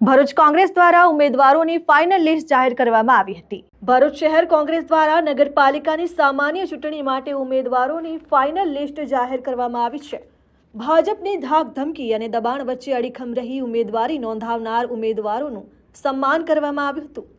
ભરૂચ કોંગ્રેસ દ્વારા ઉમેદવારોની final list જાહેર કરવામાં આવી હતી। ભરૂચ શહેર કોંગ્રેસ દ્વારા નગરપાલિકાની સામાન્ય ચૂંટણી માટે ઉમેદવારોની ફાઇનલ લિસ્ટ જાહેર કરવામાં આવી છે। ભાજપની ધાક ધમકી અને દબાણ વચ્ચે અડીખમ રહી ઉમેદવારી નોંધાવનાર ઉમેદવારોનું સન્માન કરવામાં આવ્યું હતું।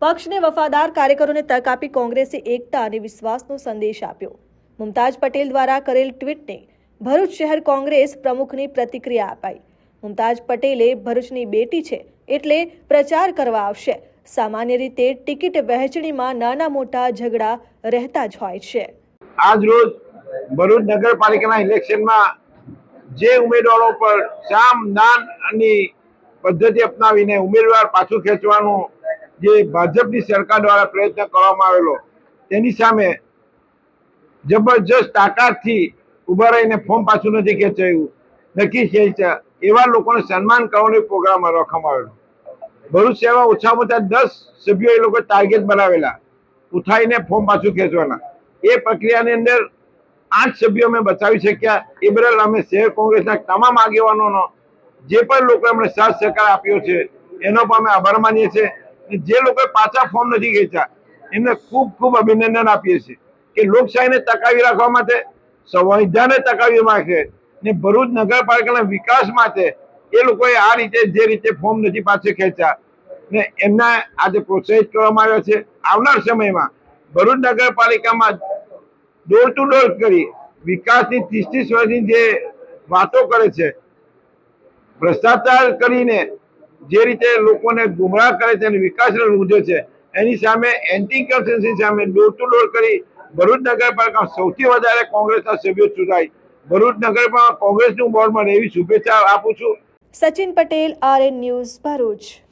પક્ષને વફાદાર કાર્યકરોને તક આપી કોંગ્રેસે એકતા અને વિશ્વાસનો સંદેશ આપ્યો। મુમતાજ પટેલ દ્વારા કરેલ ટ્વીટને ભરૂચ શહેર કોંગ્રેસ પ્રમુખની પ્રતિક્રિયા અપાઈ। મુમતાજ પટેલે ભરૂચની બેટી છે એટલે પ્રચાર કરવા આવશે। સામાન્ય રીતે ટિકિટ વહેંચણીમાં નાના મોટા ઝઘડા રહેતા જ હોય છે। આજ રોજ ભરૂચ નગરપાલિકાના ઇલેક્શનમાં જે ઉમેદવારો પર સામ દાનની પદ્ધતિ અપનાવીને ઉમેદવાર પાછું ખેંચવાનું જે ભાજપની સરકાર દ્વારા પ્રયત્ન કરવામાં આવેલો તેની સામે જબરજસ્ત તાકાતથી ઉભા રહીને ફોર્મ પાછું નથી ખેંચાયું, નક્કી ખેંચ્યા એવા લોકોને સન્માન કરવાનો પ્રોગ્રામ રાખવામાં આવેલો। ભરૂચ શહેરમાં ઓછામાં ઓછા 10 સભ્યો એ લોકો ટાર્ગેટ બનાવેલા ઉઠાવીને ફોર્મ પાછું ખેંચવાના। એ પ્રક્રિયાની અંદર 8 સભ્યો અમે બચાવી શક્યા। એ બદલ અમે શહેર કોંગ્રેસના તમામ આગેવાનોનો જે પણ લોકો અમને સાથ સહકાર આપ્યો છે એનો પણ અમે આભાર માનીએ છીએ। જે લોકોએ પાછા ફોર્મ નથી ખેંચ્યા એમને ખૂબ ખૂબ અભિનંદન આપીએ છીએ કે લોકશાહીને ટકાવી રાખવા માટે, સંવિધાનને ટકાવી રાખે ને ભરૂચ નગરપાલિકાના વિકાસ માટે એ લોકોએ આ રીતે જે રીતે ફોર્મ નથી પાછળ ખેંચ્યા ને એમના આજે પ્રોત્સાહિત કરવામાં આવ્યા છે। આવનાર સમયમાં ભરૂચ નગરપાલિકામાં ડોર ટુ ડોર કરી વિકાસની 30 વર્ષની જે વાતો કરે છે, ભ્રષ્ટાચાર કરીને જે રીતે લોકોને ગુમરાહ કરે છે અને વિકાસને રૂંધે છે એની સામે એન્ટી કરપ્શનની સામે ડોર ટુ ડોર કરી ભરૂચ નગરપાલિકામાં સૌથી વધારે કોંગ્રેસના સભ્યો ચૂંટાય, ભરૂચ નગરપાલિકા કોંગ્રેસનું બોર્ડ મળે એવી શુભેચ્છા આપું છું। Sachin Patel, RN news, Bharuch.